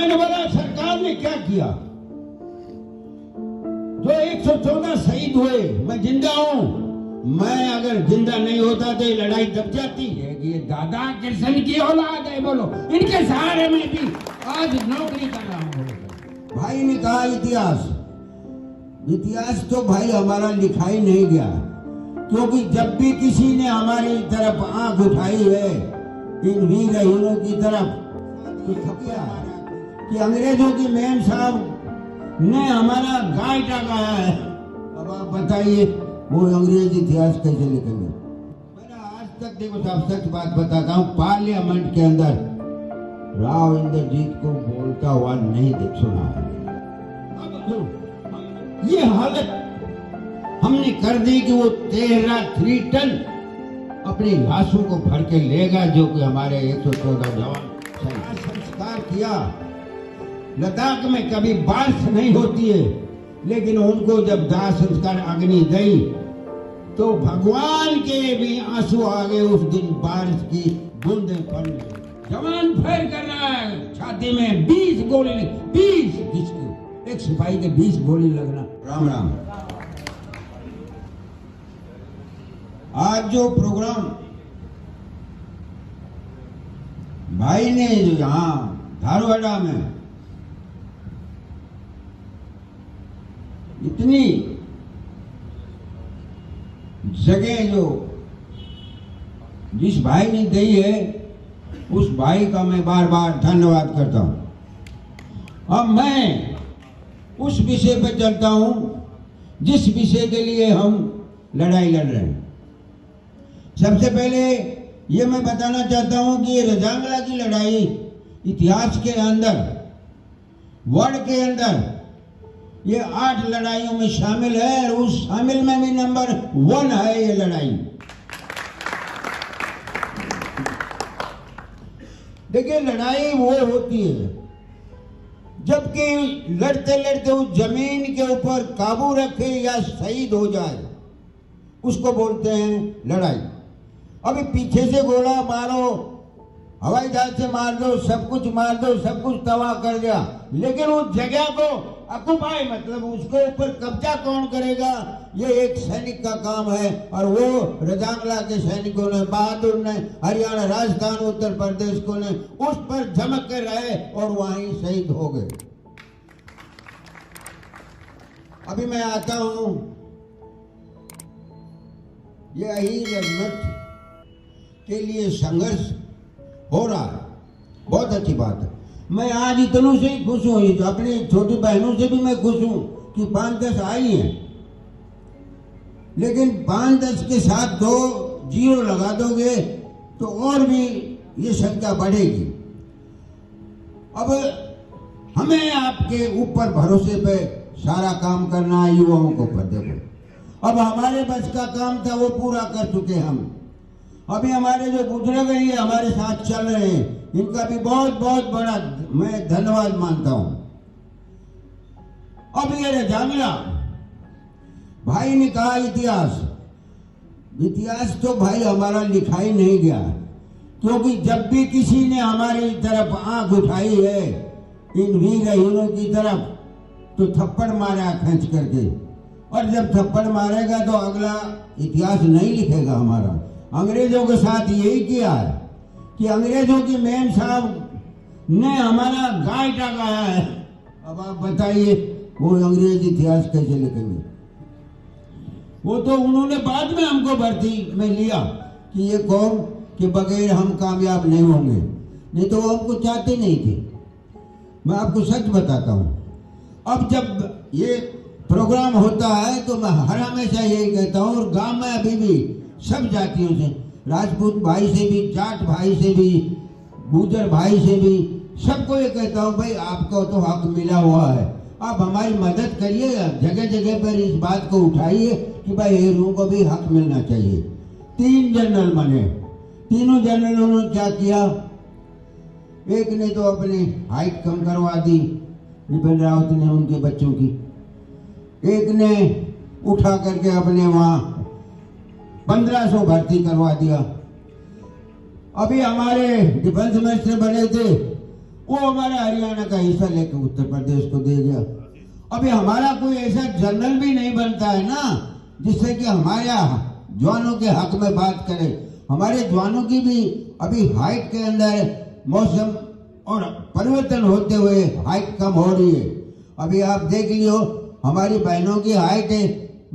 मैंने बोला सरकार ने क्या किया? जो 114 शहीद हुए, मैं जिंदा हूं। मैं अगर जिंदा नहीं होता तो ये लड़ाई दब जाती है। ये दादा किशन की औलाद है, बोलो इनके सहारे में भी आज नौकरी कर रहा हूं। भाई ने कहा इतिहास तो भाई हमारा लिखा ही नहीं गया, क्योंकि जब भी किसी ने हमारी तरफ आंख उठाई है इन वीर हीरों की तरफ, तो थकिया कि अंग्रेजों की मेम साहब ने हमारा गाय टाका है। अब आप बताइए वो अंग्रेज इतिहास कैसे लिखेंगे? मैंने आज तक, देखो साहब सच बात बताता हूँ, पार्लियामेंट के अंदर राव इंद्रजीत को बोलता हुआ नहीं सुना है। ये हालत हमने कर दी कि वो 3 टन अपनी लाशों को भर के लेगा, जो कि हमारे 114 जवान संस्कार किया। लद्दाख में कभी बारिश नहीं होती है, लेकिन उनको जब दाह संस्कार अग्नि दी तो भगवान के भी आंसू आ गए। उस दिन बारिश की बूंदें पड़ने, जवान फायर कर रहा है, छाती में 20 गोली, 20 किसको, एक सिपाही के 20 गोली लगना। राम राम। आज जो प्रोग्राम भाई ने जो यहाँ धारवाड़ा में इतनी जगह जो जिस भाई ने दी है, उस भाई का मैं बार बार धन्यवाद करता हूं। अब मैं उस विषय पर चलता हूं जिस विषय के लिए हम लड़ाई लड़ रहे हैं। सबसे पहले ये मैं बताना चाहता हूं कि ये रजांगला की लड़ाई इतिहास के अंदर, वर्ल्ड के अंदर ये 8 लड़ाइयों में शामिल है, और उस शामिल में भी नंबर 1 है ये लड़ाई। देखिए, लड़ाई वो होती है जबकि लड़ते लड़ते उस जमीन के ऊपर काबू रखे या शहीद हो जाए, उसको बोलते हैं लड़ाई। अभी पीछे से गोला मारो, हवाई जहाज से मार दो, सब कुछ मार दो, सब कुछ तबाह कर दिया, लेकिन उस जगह को ऑक्युपाई, मतलब उसके ऊपर कब्जा कौन करेगा, ये एक सैनिक का काम है। और वो रजांगला के सैनिकों ने, बहादुर ने, हरियाणा, राजस्थान, उत्तर प्रदेश को ने उस पर झमक कर रहे और वहीं शहीद हो गए। अभी मैं आता हूं, यही रजमत के लिए संघर्ष हो रहा है, बहुत अच्छी बात है। मैं आज इतनों से ही खुश हूँ, अपनी छोटी बहनों से भी मैं खुश हूँ कि 5-10 आई हैं, लेकिन 5-10 के साथ 2 0 लगा दोगे तो और भी ये संख्या बढ़ेगी। अब हमें आपके ऊपर भरोसे पे सारा काम करना है, युवाओं को पर देखो, अब हमारे बस का काम था वो पूरा कर चुके हम। अभी हमारे जो बुजुर्ग हैं ये हमारे साथ चल रहे हैं, इनका भी बहुत बहुत बड़ा मैं धन्यवाद मानता हूं। अब ये रजांगला भाई ने कहा इतिहास तो भाई हमारा लिखा ही नहीं गया, क्योंकि जब भी किसी ने हमारी तरफ आंख उठाई है इन वीर हीरों की तरफ, तो थप्पड़ मारा खींच करके, और जब थप्पड़ मारेगा तो अगला इतिहास नहीं लिखेगा हमारा। अंग्रेजों के साथ यही किया है कि अंग्रेजों की मेम साहब ने हमारा गाय टाका है। अब आप बताइए वो अंग्रेज इतिहास कैसे लिखेंगे? वो तो उन्होंने बाद में हमको भर्ती में लिया कि ये कौम के बगैर हम कामयाब नहीं होंगे, नहीं तो वो हमको चाहते नहीं थे। मैं आपको सच बताता हूँ, अब जब ये प्रोग्राम होता है तो मैं हर हमेशा यही कहता हूँ, और गांव में अभी भी सब जातियों से, राजपूत भाई से भी, जाट भाई से भी, गुजर भाई से भी, सबको ये कहता हूँ, भाई आपको तो हक मिला हुआ है, आप हमारी मदद करिए, जगह जगह पर इस बात को उठाइए कि भाई हीरों को भी हक मिलना चाहिए। 3 जनरल बने, तीनों जनरलों ने क्या किया, एक ने तो अपनी हाइट कम करवा दी, बिपिन रावत ने उनके बच्चों की, एक ने उठा करके अपने वहां 1500 भर्ती करवा दिया। अभी हमारे डिफेंस मिनिस्टर बने थे, वो हमारा हरियाणा का हिस्सा लेकर उत्तर प्रदेश को दे गया। अभी हमारा कोई ऐसा जनरल भी नहीं बनता है ना जिससे कि हमारे जवानों के हक में बात करे। हमारे जवानों की भी अभी हाइट के अंदर मौसम और परिवर्तन होते हुए हाइट कम हो रही है। अभी आप देख लियो, हमारी बहनों की हाइट है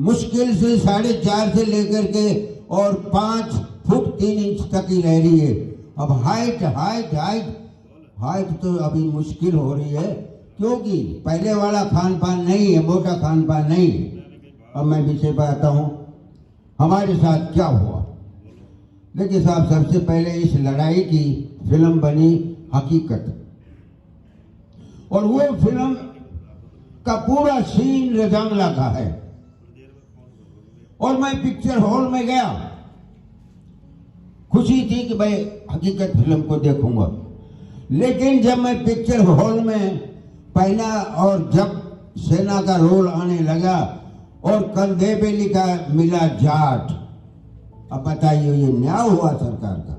मुश्किल से 4.5 से लेकर के और 5 फुट 3 इंच तक ही रह रही है। अब हाइट हाइट हाइट हाइट तो अभी मुश्किल हो रही है, क्योंकि पहले वाला खान पान नहीं है, मोटा खान पान नहीं है। अब मैं विषय पर आता हूँ, हमारे साथ क्या हुआ। देखिए साहब, सबसे पहले इस लड़ाई की फिल्म बनी हकीकत, और वो फिल्म का पूरा सीन रजांगला का है। और मैं पिक्चर हॉल में गया, खुशी थी कि भाई हकीकत फिल्म को देखूंगा। लेकिन जब मैं पिक्चर हॉल में पहना और जब सेना का रोल आने लगा और कंधे पे लिखा मिला जाट, अब बताइए ये न्याय हुआ सरकार का।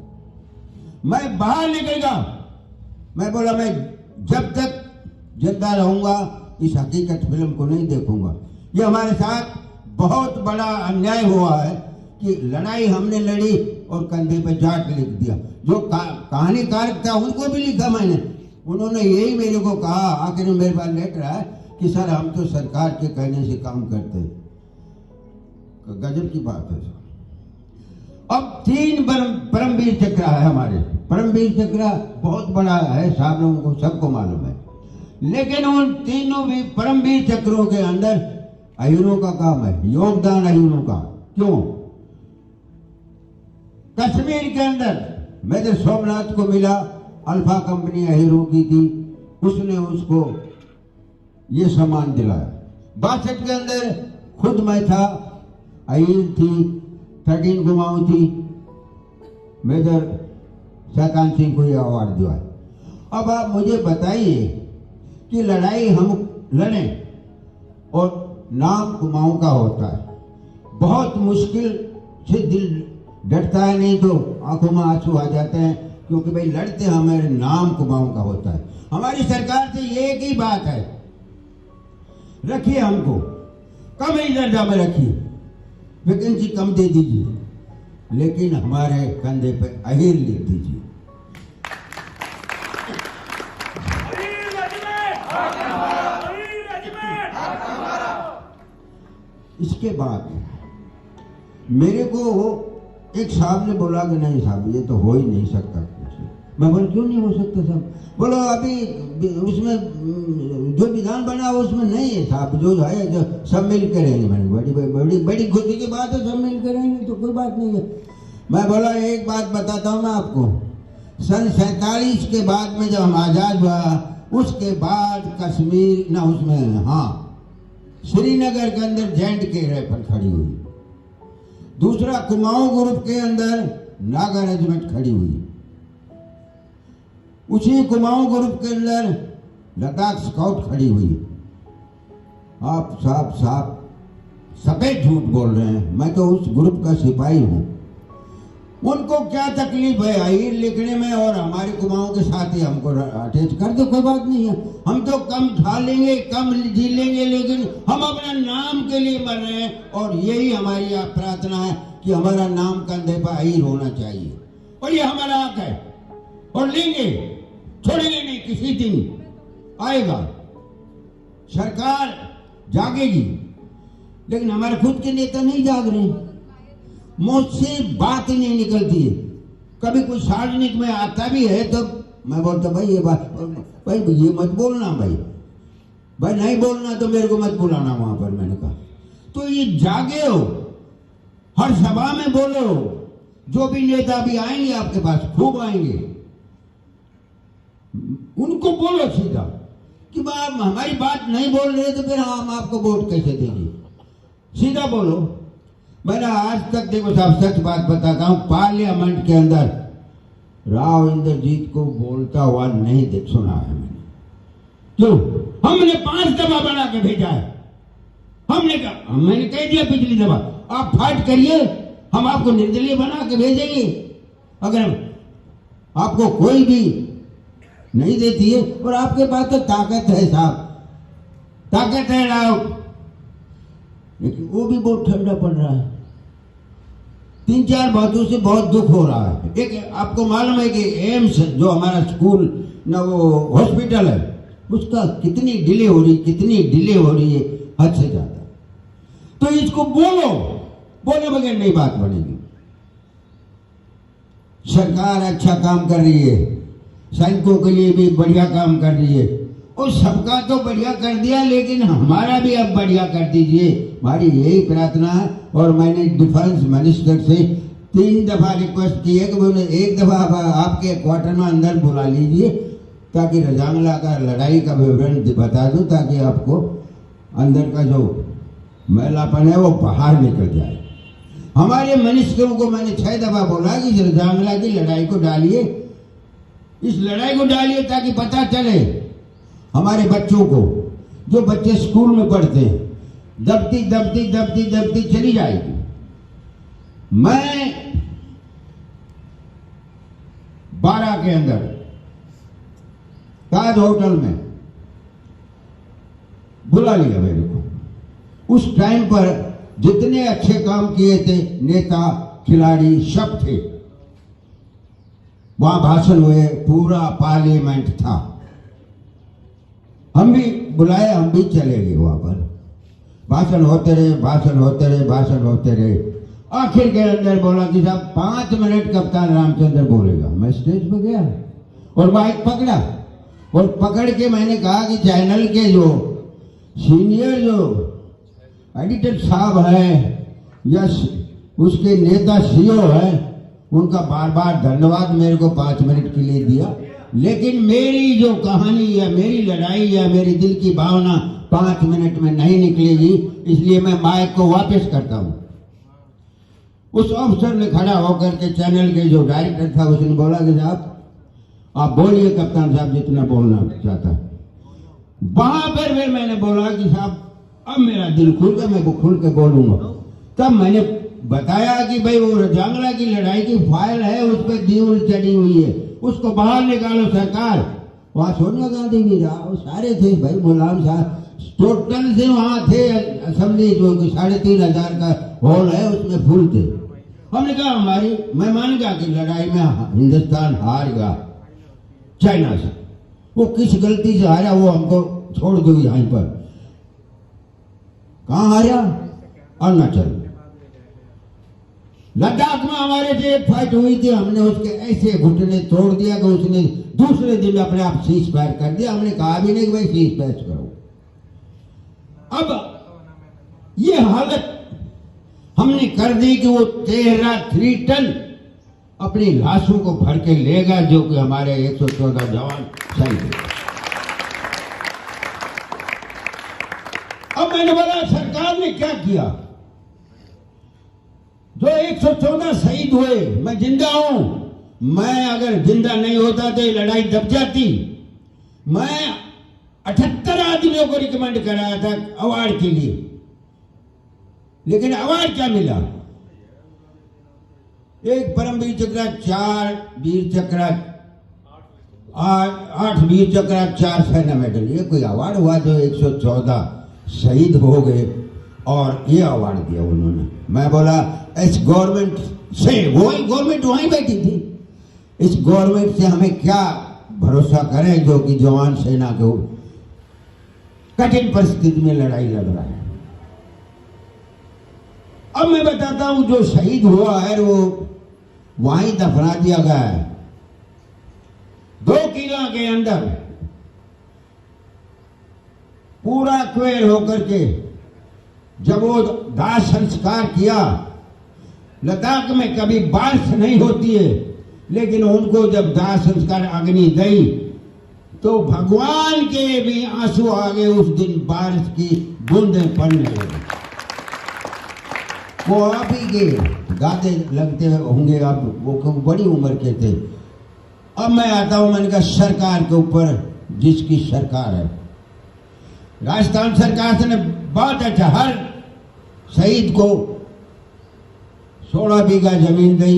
मैं बाहर निकल गया, मैं बोला मैं जब तक जिंदा रहूंगा इस हकीकत फिल्म को नहीं देखूंगा। ये हमारे साथ बहुत बड़ा अन्याय हुआ है कि लड़ाई हमने लड़ी और कंधे पे जाट लिख दिया। जो कहानीकार था उनको भी लिखा मैंने, उन्होंने यही मेरे को कहा, आखिर में मेरे पास लेटर है कि सर हम तो सरकार के कहने से काम करते हैं। गजब की बात है सर। अब 3 परमवीर चक्र है हमारे। परमवीर चक्र बहुत बड़ा है, साहब लोगों को सबको मालूम है। लेकिन उन तीनों भी परमवीर चक्रों के अंदर अहीरों का काम है, योगदान अहीरों का। क्यों? कश्मीर के अंदर मेजर सोमनाथ को मिला, अल्फा कंपनी अहीरों की थी, उसने उसको ये सम्मान दिलाया। 62 के अंदर खुद मैं था, अहीर थी, 13 कुमाऊं थी, मेजर शैतान सिंह को यह अवार्ड दिया। अब आप मुझे बताइए कि लड़ाई हम लड़ें और नाम कुमाऊं का होता है, बहुत मुश्किल से दिल डरता है, नहीं तो आंखों में आंसू आ जाते हैं, क्योंकि भाई लड़ते हमारे नाम कुमाऊं का होता है। हमारी सरकार से ये एक ही बात है, रखिए हमको कम ही दर्जा में रखिए, वैकेंसी कम दे दीजिए, लेकिन हमारे कंधे पे अहीर लिख दीजिए। इसके बाद मेरे को एक साहब ने बोला कि नहीं साहब ये तो हो ही नहीं सकता कुछ। मैं बोला क्यों नहीं हो सकता साहब? बोलो अभी उसमें जो विधान बना उसमें नहीं है साहब, जो है जो सब मिल के रहेंगे। मैंने बड़ी बड़ी बड़ी खुशी की बात है, सब मिल के रहेंगे तो कोई बात नहीं है। मैं बोला एक बात बताता हूँ मैं आपको, सन 47 के बाद में जब हम आजाद हुआ, उसके बाद कश्मीर ना उसमें श्रीनगर के अंदर JNK राइफल खड़ी हुई। दूसरा कुमाऊं ग्रुप के अंदर नागा रेजिमेंट खड़ी हुई। उसी कुमाऊं ग्रुप के अंदर लद्दाख स्काउट खड़ी हुई। आप साहब सफेद झूठ बोल रहे हैं, मैं तो उस ग्रुप का सिपाही हूं। उनको क्या तकलीफ है अहीर लिखने में, और हमारे कुमाऊं के साथ ही हमको अटैच कर दो, कोई बात नहीं है। हम तो कम खा लेंगे, कम जी लेंगे, लेकिन हम अपना नाम के लिए मर रहे हैं। और यही हमारी प्रार्थना है कि हमारा नाम कंधे पर अहीर होना चाहिए, और ये हमारा हक है, और लेंगे, छोड़ेंगे नहीं। किसी दिन आएगा, सरकार जागेगी, लेकिन हमारे खुद के नेता नहीं जाग रहे। मुझसे बात ही नहीं निकलती है। कभी कोई सार्वजनिक में आता भी है तो मैं बोलता भाई ये बात, भाई ये मत बोलना, भाई नहीं बोलना तो मेरे को मत बुलाना वहां पर। मैंने कहा तो ये जागे हो, हर सभा में बोलो, जो भी नेता भी आएंगे आपके पास खूब आएंगे, उनको बोलो सीधा कि आप हमारी बात नहीं बोल रहे तो फिर हम आपको वोट कैसे देंगे। सीधा बोलो। मैंने आज तक देखो साहब सच बात बताता हूं, पार्लियामेंट के अंदर राव इंद्रजीत को बोलता हुआ नहीं देख सुना है मैंने। क्यों? हमने 5 दफा बना के भेजा है। हमने कहा, मैंने कह दिया पिछली दफा, आप फाइट करिए, हम आपको निर्दलीय बना के भेजेंगे। अगर आपको कोई भी नहीं देती है। और आपके पास तो ताकत है साहब, ताकत है लाओ, लेकिन वो भी बहुत ठंडा पड़ रहा है। 3-4 बातों से बहुत दुख हो रहा है। एक आपको मालूम है कि एम्स जो हमारा स्कूल ना वो हॉस्पिटल है, उसका कितनी डिले हो रही है, हद से ज्यादा। तो इसको बोले बगैर नहीं बात बनेगी। सरकार अच्छा काम कर रही है, सैनिकों के लिए भी बढ़िया काम कर रही है, और सबका तो बढ़िया कर दिया, लेकिन हमारा भी अब बढ़िया कर दीजिए, हमारी यही प्रार्थना है। और मैंने डिफेंस मिनिस्टर से 3 दफा रिक्वेस्ट की है कि उन्हें एक दफा आपके क्वार्टर में अंदर बुला लीजिए, ताकि रजांगला का लड़ाई का विवरण बता दूं, ताकि आपको अंदर का जो मैलापन है वो बाहर निकल जाए। हमारे मिनिस्टरों को मैंने 6 दफा बोला कि रजांगला की लड़ाई को डालिए, इस लड़ाई को डालिए, ताकि पता चले हमारे बच्चों को, जो बच्चे स्कूल में पढ़ते हैं, दबती चली जाएगी। मैं 12 के अंदर ताज होटल में बुला लिया मेरे को। उस टाइम पर जितने अच्छे काम किए थे नेता खिलाड़ी सब थे, वहां भाषण हुए, पूरा पार्लियामेंट था। हम भी बुलाए, हम भी चले गए वहां पर। भाषण होते रहे। आखिर के अंदर बोला कि साहब 5 मिनट कप्तान रामचंद्र बोलेगा। मैं स्टेज पर गया और माइक पकड़ा, और पकड़ के मैंने कहा कि चैनल के जो सीनियर जो एडिटर साहब है या उसके नेता सीईओ है, उनका बार बार धन्यवाद मेरे को 5 मिनट के लिए दिया, लेकिन मेरी जो कहानी या मेरी लड़ाई या मेरे दिल की भावना 5 मिनट में नहीं निकलेगी, इसलिए मैं माइक को वापस करता हूं। उस अफसर ने खड़ा होकर के चैनल के जो डायरेक्टर था उसने बोला कि साहब आप बोलिए, कप्तान साहब जितना बोलना चाहता है। वहां पर फिर मैंने बोला कि साहब अब मेरा दिल खुल गया, मैं खुल के बोलूंगा। तब मैंने बताया कि भाई वो रजांगला की लड़ाई की फाइल है, उस पर दीवार चढ़ी हुई है, उसको बाहर निकालो सरकार। वहां सोनिया गांधी भी रहा, वो सारे थे भाई, गुलाम साहब टोटल से वहां थे। असेंबली जो 3,500 का हॉल है उसमें फुल थे। हमने कहा मैं मान गया कि लड़ाई में हिंदुस्तान हार गया चाइना से। वो किस गलती से हारा वो हमको छोड़ दो यहीं पर। कहां हारा? अरुणाचल। लद्दाख में हमारे से एक फाइट हुई थी, हमने उसके ऐसे घुटने तोड़ दिया कि उसने दूसरे दिन अपने आप सीज फायर कर दिया। हमने कहा भी नहीं कि भाई सीज फायर करो। अब ये हालत हमने कर दी कि वो 3 टन अपनी लाशों को भर के लेगा, जो कि हमारे 114 जवान शहीद। अब मैंने बोला सरकार ने क्या किया? जो 114 शहीद हुए, मैं जिंदा हूं, मैं अगर जिंदा नहीं होता तो ये लड़ाई दब जाती। मैं 78 आदमियों को रिकमेंड कराया था अवार्ड के लिए, लेकिन अवार्ड क्या मिला? एक परमवीर चक्र, 4 वीर चक्र, 8 वीर चक्र, 4 सैन्य मेडल, ये कोई अवार्ड हुआ? जो 114 शहीद हो गए और ये अवार्ड दिया उन्होंने। मैं बोला इस गवर्नमेंट से, वही गवर्नमेंट वहीं बैठी थी, इस गवर्नमेंट से हमें क्या भरोसा करें जो कि जवान सेना के कठिन परिस्थिति में लड़ाई लड़ रहा है। अब मैं बताता हूं, जो शहीद हुआ है वो वहीं दफना दिया गया है 2 किला के अंदर, पूरा क्वेर होकर के। जब वो दाह संस्कार किया, लद्दाख में कभी बारिश नहीं होती है, लेकिन उनको जब दाह संस्कार अग्नि दी तो भगवान के भी आंसू आ गए। उस दिन बारिश की बूंदें पड़ने लगी। वो आप ही के दादे लगते होंगे, आप वो बड़ी उम्र के थे। अब मैं आता हूं, मैंने कहा सरकार के ऊपर जिसकी सरकार है, राजस्थान सरकार ने बहुत अच्छा, हर शहीद को 16 बीघा जमीन दी,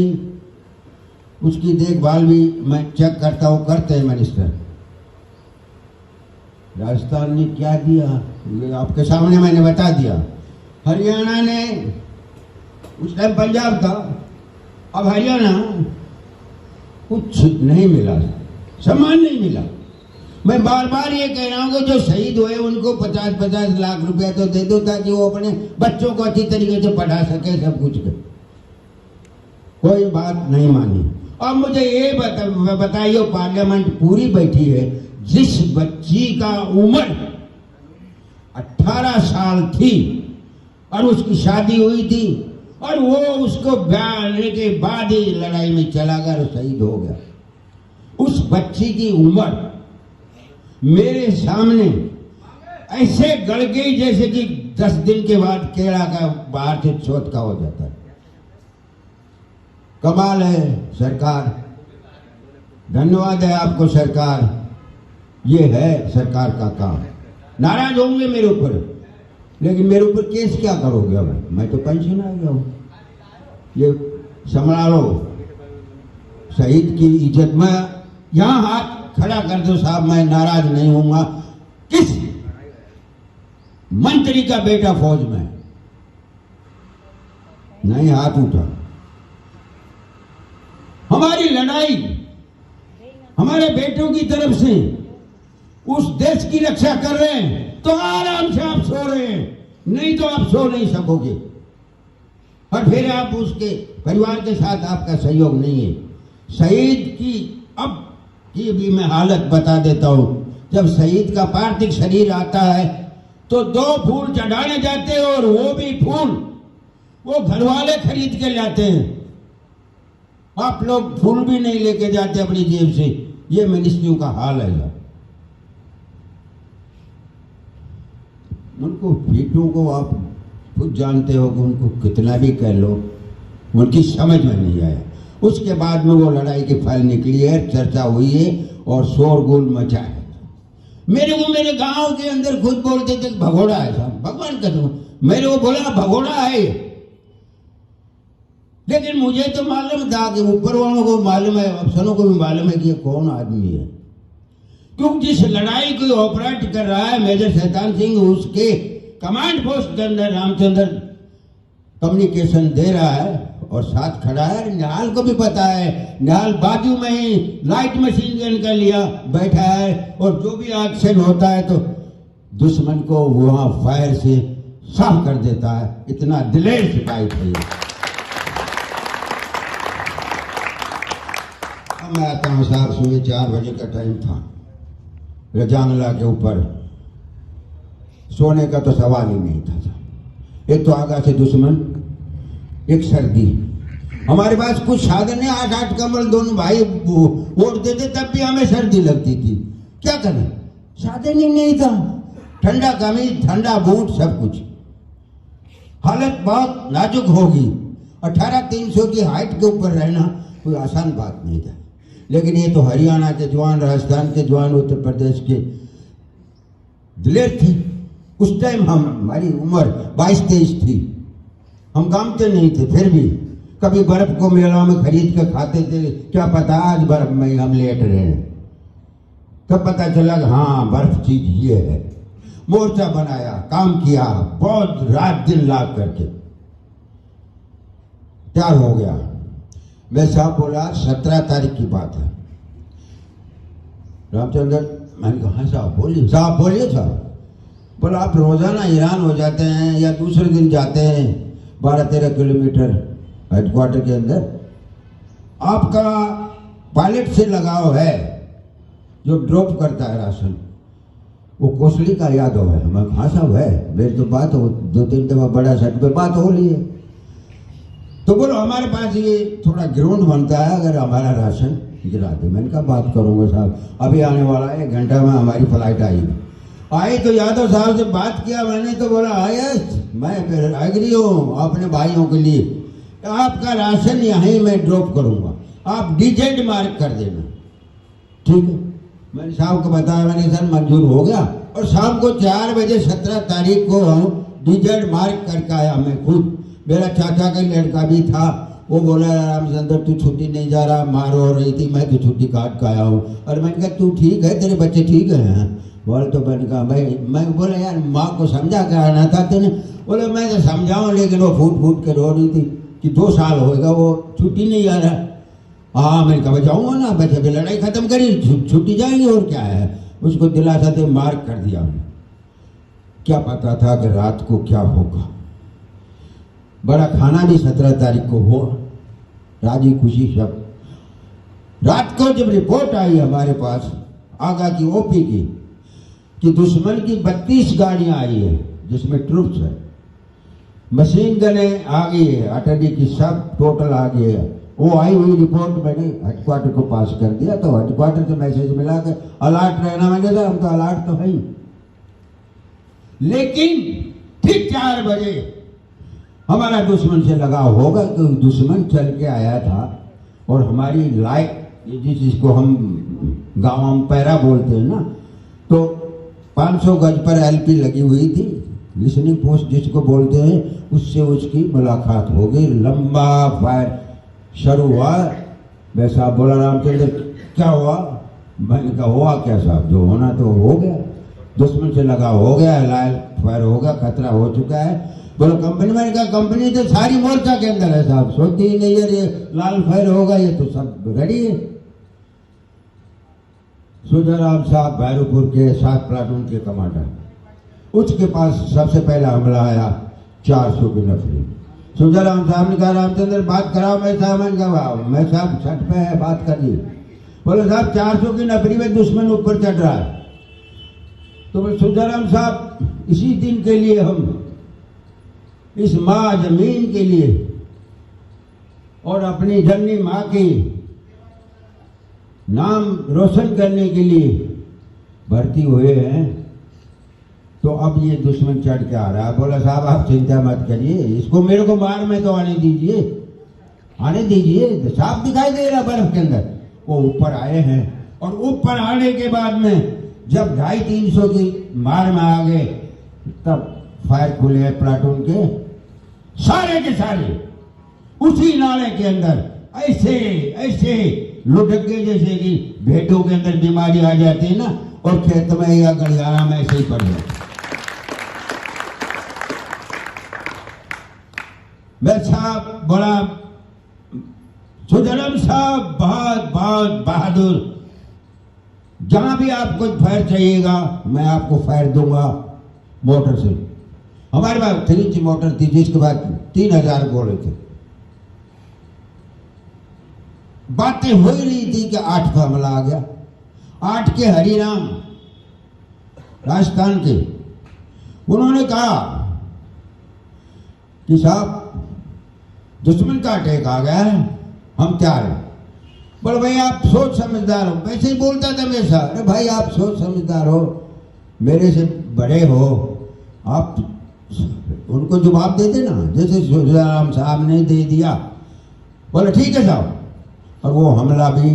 उसकी देखभाल भी मैं चेक करता हूं, करते हैं मिनिस्टर। राजस्थान ने क्या दिया ये आपके सामने मैंने बता दिया। हरियाणा ने उस टाइम पंजाब था, अब हरियाणा कुछ नहीं मिला, सम्मान नहीं मिला। मैं बार बार ये कह रहा हूँ कि जो शहीद हुए उनको 50-50 लाख रुपया तो दे दो ताकि वो अपने बच्चों को अच्छी तरीके से पढ़ा सके, सब कुछ कर। कोई बात नहीं मानी। अब मुझे ये बताइए, पार्लियामेंट पूरी बैठी है, जिस बच्ची का उम्र 18 साल थी और उसकी शादी हुई थी और वो उसको ब्याह लेने के बाद ही लड़ाई में चला गया और शहीद हो गया, उस बच्ची की उम्र मेरे सामने ऐसे गड़ गई जैसे कि 10 दिन के बाद केला का बाहर से छोटका हो जाता है। कमाल है सरकार, धन्यवाद है आपको सरकार, ये है सरकार का काम। नाराज होंगे मेरे ऊपर, लेकिन मेरे ऊपर केस क्या करोगे? अब मैं तो पेंशन आ गया हूं, ये संभालो शहीद की इज्जत में। यहां हाथ खड़ा कर दो साहब, मैं नाराज नहीं होऊंगा। किस मंत्री का बेटा फौज में नहीं हाथ उठा। हमारी लड़ाई हमारे बेटों की तरफ से उस देश की रक्षा कर रहे हैं तो आराम से आप सो रहे हैं, नहीं तो आप सो नहीं सकोगे। और फिर आप उसके परिवार के साथ आपका सहयोग नहीं है। शहीद की अब की भी मैं हालत बता देता हूं। जब शहीद का पार्थिव शरीर आता है तो 2 फूल चढ़ाने जाते हैं और वो भी फूल वो घर वाले खरीद के लाते हैं। आप लोग फूल भी नहीं लेके जाते अपनी जेब से। ये मिनिस्ट्रियों का हाल है यार। उनको बेटों को आप खुद जानते हो कि उनको कितना भी कह लो उनकी समझ में नहीं आया। उसके बाद में वो लड़ाई की फाइल निकली है, चर्चा हुई है और शोरगुल मचा है। मेरे को मेरे गांव के अंदर खुद बोलते थे भगोड़ा है साहब, भगवान कसम मेरे को बोला भगोड़ा है, लेकिन मुझे तो मालूम था कि ऊपर वालों को मालूम है, अफसरों को भी मालूम है कि ये कौन आदमी है। क्योंकि जिस लड़ाई को ऑपरेट कर रहा है मेजर शैतान सिंह, उसके कमांड पोस्ट के अंदर रामचंद्र कम्युनिकेशन दे रहा है और साथ खड़ा है। निहाल को भी पता है, निहाल बाजू में ही लाइट मशीन गन का लिया बैठा है और जो भी एक्शन होता है तो दुश्मन को वहां फायर से साफ कर देता है। इतना दिलेर सिपाही थे। अब मैं आता हूं साहब, सुबह 4 बजे का टाइम था। रजांगला के ऊपर सोने का तो सवाल ही नहीं था। एक तो आगा से दुश्मन, एक सर्दी। हमारे पास कुछ साधन है, 8-8 कमल दोनों भाई वोट देते तब भी हमें सर्दी लगती थी। क्या करें, साधन ही नहीं था। ठंडा कमीज, ठंडा बूट, सब कुछ। हालत बहुत नाजुक होगी। 18,300 की हाइट के ऊपर रहना कोई आसान बात नहीं था। लेकिन ये तो हरियाणा के जवान, राजस्थान के जवान, उत्तर प्रदेश के दिलेर थे। उस टाइम हमारी उम्र 22-23 थी, हम कामते नहीं थे, फिर भी कभी बर्फ को मेला में खरीद कर खाते थे। क्या पता आज बर्फ में हम लेट रहे हैं, तब पता चला कि हाँ बर्फ चीज ये है। मोर्चा बनाया, काम किया, बहुत रात दिन लाग करके तैयार हो गया। मैं साहब बोला 17 तारीख की बात है। रामचंद्र, मैंने कहा हाँ साहब बोलिए। साहब बोलिए साहब। बोला आप रोजाना ईरान हो जाते हैं या दूसरे दिन जाते हैं 12-13 किलोमीटर हेडक्वार्टर के अंदर, आपका पायलट से लगाव है जो ड्रॉप करता है राशन, वो कोसली का यादव है। मैं हाँ साहब है, मेरी तो बात हो 2-3 दफा बड़ा सेट पे बात हो रही है। तो बोलो हमारे पास ये थोड़ा ग्राउंड बनता है, अगर हमारा राशन गिरा दे। मैंने कहा बात करूंगा साहब, अभी आने वाला है, 1 घंटा में हमारी फ्लाइट आई तो यादव साहब से बात किया मैंने, तो बोला यस मैं फिर एग्री हूँ अपने भाइयों के लिए, आपका राशन यहीं मैं ड्रॉप करूंगा, आप डिजेड मार्क कर देना। ठीक है, मैंने साहब को बताया, मैंने सर मंजूर हो गया। और शाम को 4 बजे 17 तारीख को हम डिजेड मार्क करके आया। मैं खुद, मेरा चाचा का लड़का भी था, वो बोला रामचंद्र तू छुट्टी नहीं जा रहा, मार हो रही थी, मैं तो छुट्टी काट के आया हूँ। और मैंने कहा तू ठीक है, तेरे बच्चे ठीक हैं? बोल तो मैंने कहा भाई, मैं बोला यार माँ को समझा के आना था तूने। बोले मैं तो समझाऊं, लेकिन वो फूट फूट के रो रही थी कि 2 साल होएगा वो छुट्टी नहीं आ रहा। हाँ मैंने कहा जाऊंगा ना, बच्चे भी लड़ाई खत्म करी, छुट्टी जाएंगे और क्या है। उसको दिलासा दे मार्क कर दिया हमने। क्या पता था कि रात को क्या होगा। बड़ा खाना भी 17 तारीख को हो, राजी खुशी सब। रात को जब रिपोर्ट आई हमारे पास आगा की ओपी की कि दुश्मन की 32 गाड़ियां आई है जिसमें ट्रूप्स है, मशीन गने आ गई है, अटैडी की सब टोटल आ गई है। वो आई हुई रिपोर्ट मैंने हेडक्वार्टर को पास कर दिया, तो हेडक्वार्टर से मैसेज मिला कि अलर्ट रहना। मैंने कहा हम तो अलर्ट तो है ही। लेकिन ठीक 4 बजे हमारा दुश्मन से लगाव होगा, क्योंकि दुश्मन चल के आया था और हमारी लाइट जिसको हम गाँव में पैरा बोलते हैं ना, तो 500 गज पर एलपी लगी हुई थी, लिसनिंग पोस्ट जिसको बोलते हैं, उससे उसकी मुलाकात हो गई। लंबा फायर शुरू हुआ। मैं साहब बोला रामचंद्र क्या हुआ? मैंने कहा हुआ क्या साहब, जो होना तो हो गया, दुश्मन से लगा हो गया, लाल फायर हो गया, खतरा हो चुका है। बोलो कंपनी? मैंने कहा कंपनी तो सारी मोर्चा के अंदर है साहब, सोचती ही नहीं है ये लाल फायर होगा, ये तो सब रेडी है। सुजाराम साहब भैरवपुर के 7 प्लाटून के कमांडर, उसके पास सबसे पहला हमला आया 400 की नफरी। सुजाराम साहब ने कहा रामचंद्र बात कराओ। मैं साहब, मैंने कहा मैं साहब छत पे है, बात करिए। बोले साहब 400 की नफरी में दुश्मन ऊपर चढ़ रहा है। तो बोले सुजाराम साहब इसी दिन के लिए हम इस माँ जमीन के लिए और अपनी जननी माँ की नाम रोशन करने के लिए भर्ती हुए हैं, तो अब ये दुश्मन चढ़ के आ रहा है। बोला साहब आप चिंता मत करिए, इसको मेरे को मार में तो आने दीजिए, आने दीजिए। साफ दिखाई दे रहा बर्फ के अंदर। वो ऊपर आए हैं और ऊपर आने के बाद में जब 250-300 की मार में आ गए, तब फायर खुले प्लाटून के सारे के सारे उसी नाले के अंदर ऐसे ऐसे लुढ़क गए जैसे कि भेड़ों के अंदर बीमारी आ जाती है ना, और खेत में या गलियारा में ऐसे ही पड़ गए। मैं साहब बड़ा सुजनम साहब बहुत बहुत बहादुर, जहां भी आपको फायर चाहिएगा मैं आपको फायर दूंगा मोटर से। हमारे पास 3 इंच मोटर थी, जिसके बाद 3000 गोले थे। बातें हो ही रही थी कि 8 का हमला आ गया। 8 के हरिराम राजस्थान के, उन्होंने कहा कि साहब दुश्मन का अटैक आ गया है, हम तैयार हैं। बोले भाई आप सोच समझदार हो, वैसे ही बोलता था हमेशा। अरे भाई आप सोच समझदार हो, मेरे से बड़े हो, आप उनको जवाब दे देना जैसे सुजाराम साहब ने दे दिया। बोले ठीक है साहब। और वो हमला भी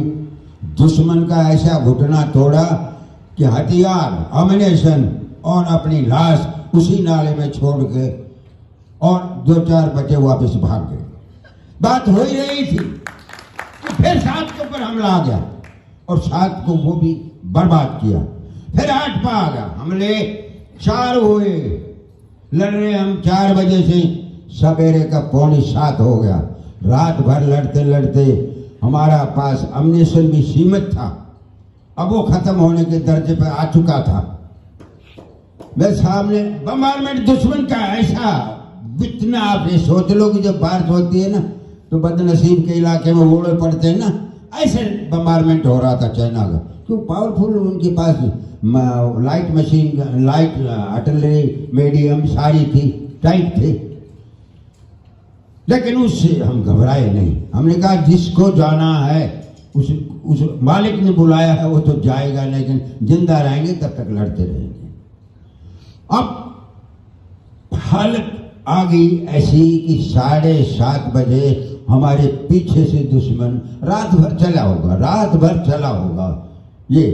दुश्मन का ऐसा घुटना तोड़ा कि हथियार, अम्युनिशन और अपनी लाश उसी नाले में छोड़ के और 2-4 बच्चे वापस भाग गए। बात हो ही रही थी कि फिर 7 के ऊपर हमला आ गया और 7 को वो भी बर्बाद किया। फिर 8 पर आ गया, हमले 4 हुए, लड़ रहे हम 4 बजे से सवेरे का 6:45 हो गया। रात भर लड़ते लड़ते हमारा पास अम्युनिशन भी सीमित था, अब वो खत्म होने के दर्जे पर आ चुका था। मेरे सामने बम्बारमेंट दुश्मन का ऐसा, इतना आप ये सोच लो कि जब बारिश होती है ना तो बदनसीब के इलाके में ओड़े पड़ते हैं ना, ऐसे बम्बारमेंट हो रहा था चाइना का। क्यों पावरफुल उनके पास light machine, light artillery, medium सारी थी, टाइट थे। लेकिन उससे हम घबराए नहीं। हमने कहा जिसको जाना है उस मालिक ने बुलाया है वो तो जाएगा, लेकिन जिंदा रहेंगे तब तक लड़ते रहेंगे। अब हालत आ गई ऐसी कि 7:30 बजे हमारे पीछे से दुश्मन रात भर चला होगा ये,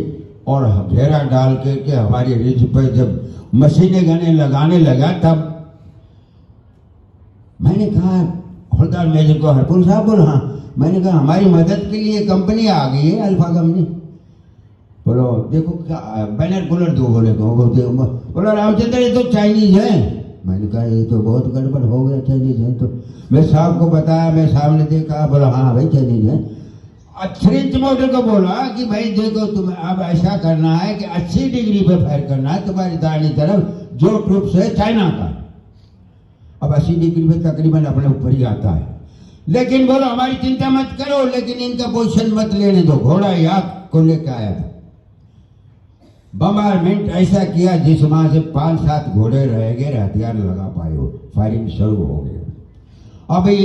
और घेरा डाल के हमारी रिज पर जब मशीनें गने लगाने लगा, तब मैंने कहा हवलदार मेजर को, हरपुल साहब बोल हाँ। मैंने कहा हमारी मदद के लिए कंपनी आ गई है, अल्फा कंपनी। बोलो देखो क्या बैनर कूलर दो, बोले बोलो रामचंद्र ये तो चाइनीज है। मैंने कहा ये तो बहुत गड़बड़ हो गया, चाइनीज है। तो मैं साहब को बताया, मैं साहब ने देखा, बोला हाँ भाई चाइनीज है। फ्रेंच मॉडल को बोला कि भाई देखो तुम्हें अब ऐसा करना है कि 80 डिग्री पे फायर करना है, तुम्हारी दाहिनी तरफ जो ट्रूप्स है चाइना का। अब 80 डिग्री पे तकरीबन अपने ऊपर ही आता है, लेकिन बोलो हमारी चिंता मत करो, लेकिन इनका पोजीशन मत लेने दो। घोड़ा याद को लेकर आया था, बम्बारमेंट ऐसा किया जिस वहां से 5-7 घोड़े रह गए, हथियार लगा पाए हो, फायरिंग शुरू हो गई। अभी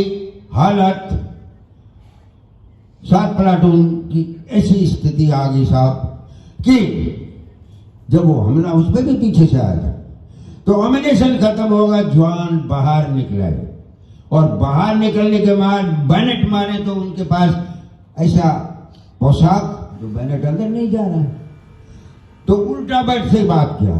हालत 7 प्लाटून की ऐसी स्थिति आ गई साहब कि जब वो हमला उस पर भी पीछे से आया था तो एमिनेशन खत्म होगा, जवान बाहर निकले और बाहर निकलने के बाद बैनेट मारे तो उनके पास ऐसा पोशाक जो बैनेट अंदर नहीं जा रहा है, तो उल्टा बैठ से बात किया,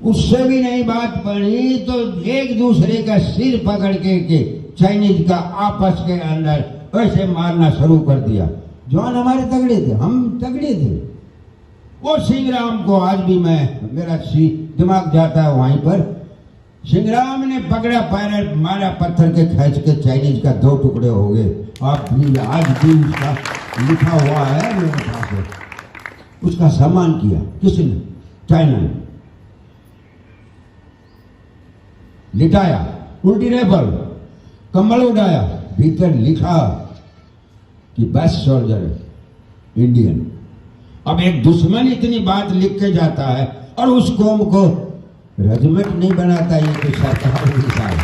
उससे भी नहीं बात पड़ी तो एक दूसरे का सिर पकड़ के चाइनीज का आपस के अंदर ऐसे मारना शुरू कर दिया। जवान हमारे तगड़े थे, हम तगड़े थे। वो सिंहराम को आज भी मेरा दिमाग जाता है वहीं पर। सिंहराम ने पकड़ा, पैर मारा, पत्थर के खींच के चाइनीज का 2 टुकड़े हो गए। आप भी आज भी उसका लिखा हुआ है मेरे पास है। उसका सम्मान किया किसने? चाइना ने। लिटाया, उल्टी रेफल, कम्बल उड़ाया, भीतर लिखा कि बेस्ट सोल्जर इंडियन। अब एक दुश्मन इतनी बात लिख के जाता है और उस कौम को रेजिमेंट नहीं बनाता, ये तो सरकार हिस्सा है।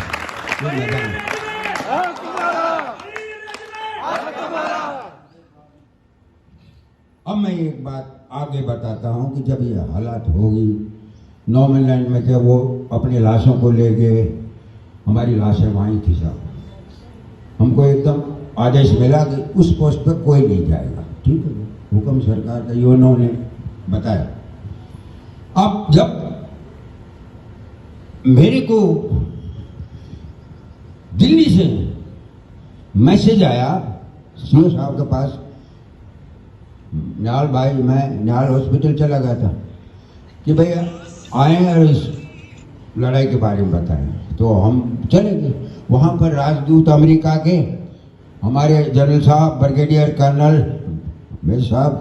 अब मैं एक बात आगे बताता हूं कि जब ये हालात होगी, नॉर्मलैंड में थे, वो अपनी लाशों को ले गए, हमारी लाशें वहीं थी साहब। हमको एकदम आदेश मिला कि उस पोस्ट पर कोई नहीं जाएगा, ठीक है, हुक्म सरकार का ये उन्होंने बताया। अब जब मेरे को दिल्ली से मैसेज आया सीओ साहब के पास, निहाल भाई, मैं निहाल हॉस्पिटल चला गया था कि भैया आए और इस लड़ाई के बारे में बताएं, तो हम चले गए। वहाँ पर राजदूत अमेरिका के हमारे जनरल साहब, ब्रिगेडियर कर्नल, मेरे साहब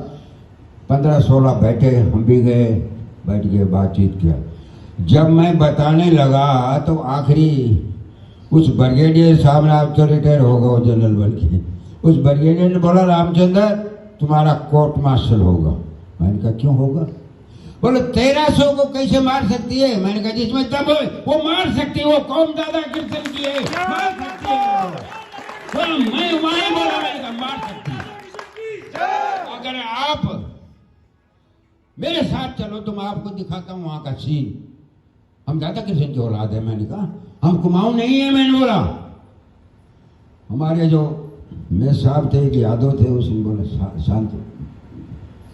15-16 बैठे, हम भी गए, बैठ के बातचीत किया। जब मैं बताने लगा तो आखिरी उस ब्रिगेडियर साहब ने, आप तो रिटायर हो गए जनरल बन के, उस ब्रिगेडियर ने बोला रामचंद्र तुम्हारा कोर्ट मार्शल होगा। मैंने कहा क्यों होगा? बोले 1300 को कैसे मार सकती है? मैंने कहा जिसमें दम हो वो मार सकती है, वो कौम दादा किर्तन की है, मार सकती है। बोला मैं वहीं बोला, मैंने कहा मार सकती है। अगर आप मेरे साथ चलो तो मैं आपको दिखाता हूँ वहां का सीन। हम दादा किर्तन की औलाद है। मैंने कहा हम कुमाऊं नहीं है। मैंने बोला हमारे जो मेरे साहब थे, एक यादव थे, उसने बोला शांत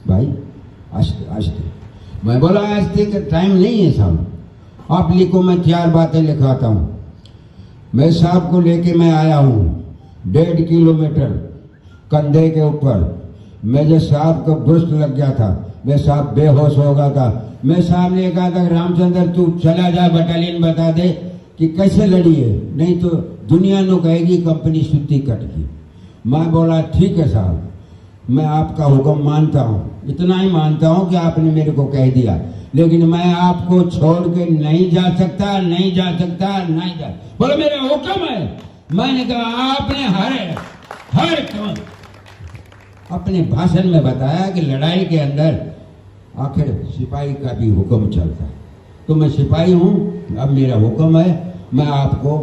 भाई, आस्ते आस्ते। मैं बोला आस्ते का टाइम नहीं है साहब, आप लिखो, मैं 4 बातें लिखाता हूँ। मैं साहब को लेके मैं आया हूँ 1.5 किलोमीटर कंधे के ऊपर। मेरे साहब को बुस्ट लग गया था, मैं साहब बेहोश हो गया था। मैं साहब ने कहा था रामचंद्र तू चला जा, बटालियन बता दे कि कैसे लड़ी है, नहीं तो दुनिया नो कहेगी कंपनी सुत्ती कट की। मैं बोला ठीक है साहब, मैं आपका हुक्म मानता हूँ, इतना ही मानता हूँ कि आपने मेरे को कह दिया, लेकिन मैं आपको छोड़ के नहीं जा सकता, नहीं जा सकता, नहीं जा। बोला मेरा हुक्म है। मैंने कहा आपने हर अपने भाषण में बताया कि लड़ाई के अंदर आखिर सिपाही का भी हुक्म चलता है, तो मैं सिपाही हूँ, अब मेरा हुक्म है, मैं आपको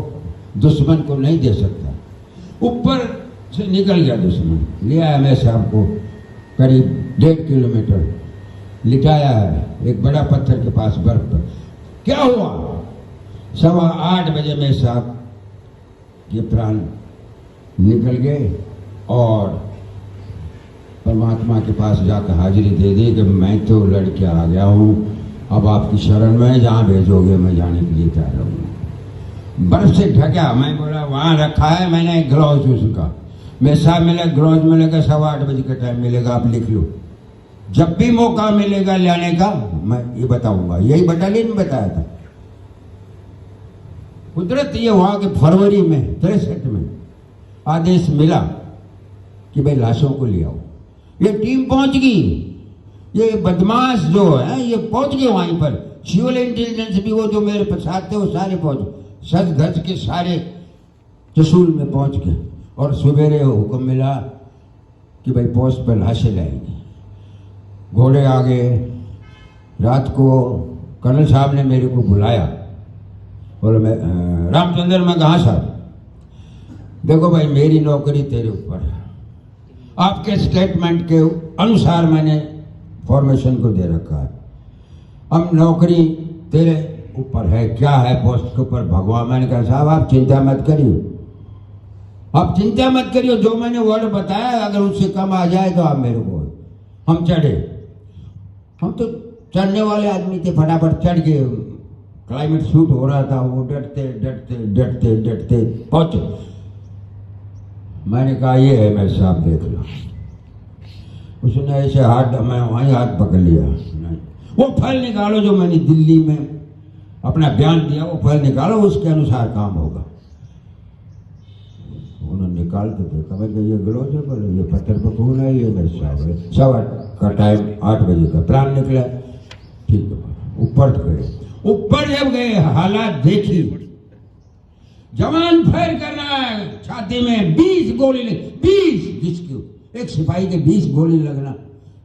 दुश्मन को नहीं दे सकता। ऊपर से निकल गया दुश्मन, ले आया मैं साहब को करीब 1.5 किलोमीटर लिटाया है एक बड़ा पत्थर के पास बर्फ पर। क्या हुआ? 8:15 बजे में साहब ये प्राण निकल गए और परमात्मा के पास जाकर हाजिरी दे दी कि मैं तो लड़के आ गया हूँ, अब आपकी शरण में जहाँ भेजोगे मैं जाने के लिए तैयार हूँ। बर्फ से ढका। मैं बोला वहाँ रखा है मैंने ग्लव्स उसका। मेरे साहब मिले, ग्लव्स मिलेगा 8:15 बजे का टाइम मिलेगा, आप लिख लो। जब भी मौका मिलेगा लाने का मैं ये बताऊंगा। यही बटालियन में बताया था। कुदरत ये हुआ कि फरवरी में 63 में आदेश मिला कि भाई लाशों को ले आओ। ये टीम पहुंच गई, ये बदमाश जो है ये पहुंच गए वहीं पर। सिविल इंटेलिजेंस भी वो जो मेरे साथ थे वो सारे पहुंच, सज धज के सारे जसूल में पहुंच गए। और सवेरे हुक्म मिला कि भाई पोस्ट पर लाशें लाएंगे। घोड़े आ गए। रात को कर्नल साहब ने मेरे को बुलाया, बोले मैं रामचंद्र मैं कहाँ साहब, देखो भाई मेरी नौकरी तेरे ऊपर है, आपके स्टेटमेंट के अनुसार मैंने फॉर्मेशन को दे रखा है, अब नौकरी तेरे ऊपर है, क्या है पोस्ट के ऊपर भगवान। मैंने कहा साहब आप चिंता मत करिए, आप चिंता मत करिए, जो मैंने वर्ड बताया अगर उससे कम आ जाए तो आप मेरे को। हम चढ़े, हम तो चढ़ने वाले आदमी थे, फटाफट चढ़ गए। क्लाइमेट शूट हो रहा था, वो डटते डटते डटते डटते पहुंचे। मैंने कहा ये है मैं साहब देख लो। उसने ऐसे हाथ, मैं वहीं हाथ पकड़ लिया, नहीं वो फल निकालो जो मैंने दिल्ली में अपना बयान दिया, वो फल निकालो, उसके अनुसार काम होगा। उन्होंने निकाल के देखा, मैं ये ग्लोज है, बोले ये पत्थर पर खून है, ये मैं साहब है। 8:15 का टाइम, 8 बजे का प्लान निकला। ठीक है, ऊपर गए। ऊपर जब गए हालात देखी, जवान फायर कर रहा है छाती में, 20 गोली 20 जिसकी एक सिपाही के 20 गोली लगना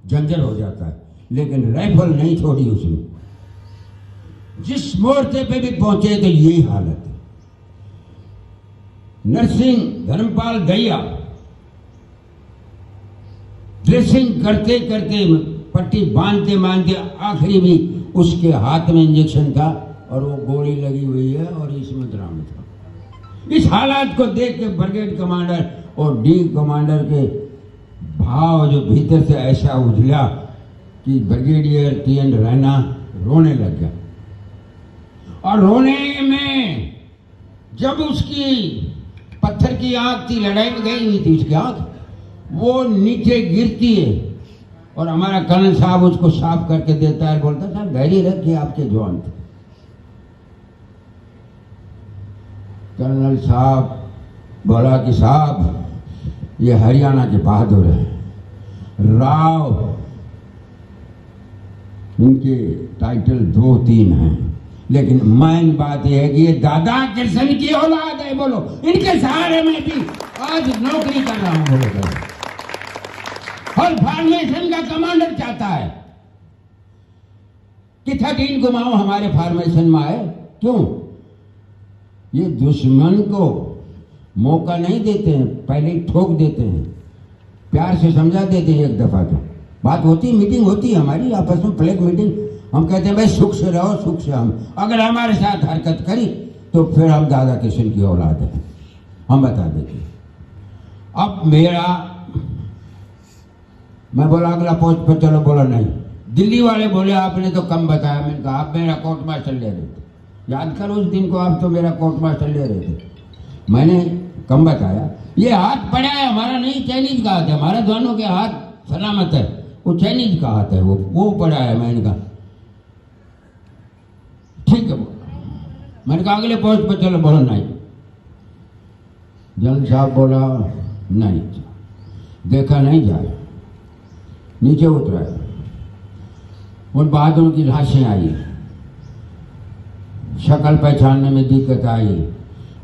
जंजर हो जाता है, लेकिन राइफल नहीं छोड़ी उसने। जिस मोर्चे पे भी पहुंचे तो यही हालत है। नरसिंह धर्मपाल गैया ड्रेसिंग करते करते पट्टी बांधते बांधते आखिरी भी उसके हाथ में इंजेक्शन था और वो गोली लगी हुई है और इसमें ड्रामा था। इस हालात को देख के ब्रिगेड कमांडर और डी कमांडर के भाव जो भीतर से ऐसा उछला कि ब्रिगेडियर टी.एन. रैना रोने लग गया। और रोने में जब उसकी पत्थर की आंख थी, लड़ाई में गई हुई थी उसकी आंख, वो नीचे गिरती है और हमारा कर्नल साहब उसको साफ करके देता है, बोलता साहब धैर्य रखिए आपके जवान थे। कर्नल साहब बोला कि साहब ये हरियाणा के बहादुर है, राव इनके टाइटल 2-3 हैं, लेकिन मेन बात यह है कि ये दादा कृष्ण की औलाद है। बोलो इनके सहारे में भी आज नौकरी कर रहा हूं। बोलो और फॉर्मेशन का कमांडर चाहता है कि 13 कुमाऊं हमारे फॉर्मेशन में आए। क्यों? ये दुश्मन को मौका नहीं देते हैं, पहले ही ठोक देते हैं, प्यार से समझा देते हैं। एक दफा तो बात होती, मीटिंग होती है हमारी आपस में, फ्लैग मीटिंग। हम कहते हैं भाई सुख से रहो, सुख से हम, अगर हमारे साथ हरकत करी तो फिर हम दादा किशन की औलाद है, हम बता देते। अब मैं बोला अगला पोस्ट पर चलो, बोला नहीं। दिल्ली वाले बोले आपने तो कम बताया। मैंने कहा आप मेरा कोर्ट मास्टर ले रहे थे, याद करो उस दिन को, आप तो मेरा कोर्ट मास्टर ले रहे थे, मैंने कम बताया। ये हाथ पड़ा है हमारा, नहीं चाइनीज का हाथ है हमारा, दोनों के हाथ सलामत है, वो चाइनीज का हाथ है, वो पड़ा है। मैंने कहा ठीक है। मैंने कहा अगले पोस्ट पर चलो, बोला नहीं। जनरल साहब बोला नहीं, देखा नहीं जाए, नीचे उतरा। उन बहादुरों की लाशें आई, शक्ल पहचानने में दिक्कत आई,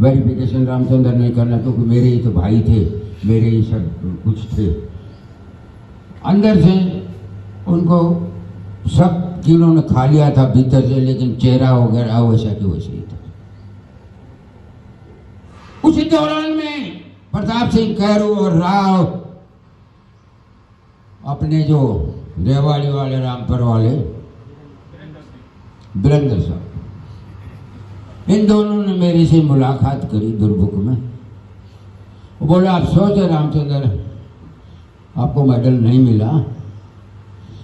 वेरिफिकेशन रामचंद्र ने करना क्योंकि मेरे ही तो भाई थे, मेरे ही सब कुछ थे। अंदर से उनको सब कीड़ों ने खा लिया था भीतर से, लेकिन चेहरा वगैरह वैसा कि वैसे ही था। उसी दौरान में प्रताप सिंह कैरू और राव अपने जो रेवाड़ी वाले, रामपुर वाले वीरेंद्र साहब, इन दोनों ने मेरे से मुलाकात करी दुर्मुख में। वो बोले अफसोस है रामचंद्र, आपको मेडल नहीं मिला,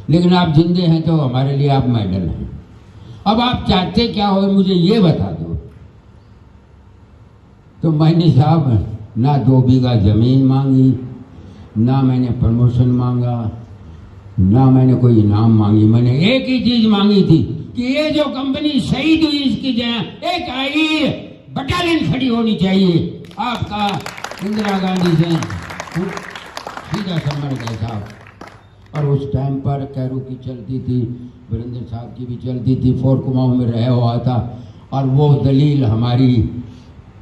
लेकिन आप जिंदे हैं तो हमारे लिए आप मेडल हैं। अब आप चाहते क्या हो मुझे ये बता दो। तो मैंने साहब ना 2 बीघा जमीन मांगी, ना मैंने प्रमोशन मांगा, ना मैंने कोई इनाम मांगी, मैंने एक ही चीज मांगी थी कि ये जो कंपनी शहीद हुई इसकी जगह एक आई बटालियन खड़ी होनी चाहिए। आपका इंदिरा गांधी से सीधा संपर्क है साहब। और उस टाइम पर कैरू की चलती थी, वीरेंद्र साहब की भी चलती थी, फोर कुमाऊं में रह हुआ था। और वो दलील हमारी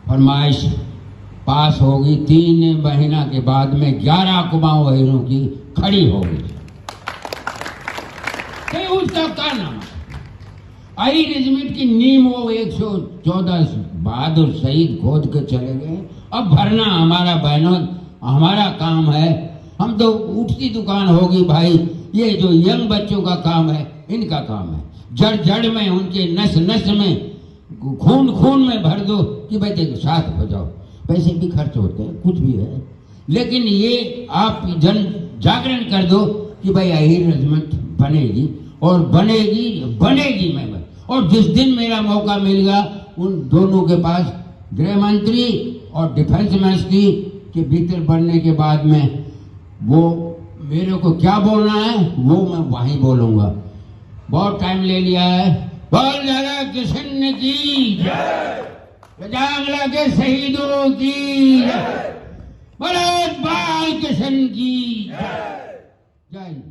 फरमाइश पास होगी, 3 महीना के बाद में 11 कुमाऊं बहनों की खड़ी होगी। उसका क्या नाम आई रेजिमेंट की नींव वो 114 बहादुर शहीद खोद के चले गए। अब भरना हमारा बहनों हमारा काम है। हम तो उठती दुकान होगी भाई, ये जो यंग बच्चों का काम है इनका काम है। जड़ जड़ में उनके नस नस में खून खून में भर दो कि भाई देखो साथ बजाओ। पैसे भी खर्च होते हैं, कुछ भी है, लेकिन ये आप जन जागरण कर दो कि भाई यही रेजिमेंट बनेगी और बनेगी बनेगी। मैं और जिस दिन मेरा मौका मिलेगा उन दोनों के पास गृह मंत्री और डिफेंस मिनिस्ट्री के भीतर बनने के बाद में वो मेरे को क्या बोलना है वो मैं वहीं बोलूंगा। बहुत टाइम ले लिया है। बोल जरा किशन की जांगला के शहीदों की, बड़े बाल किशन की जय।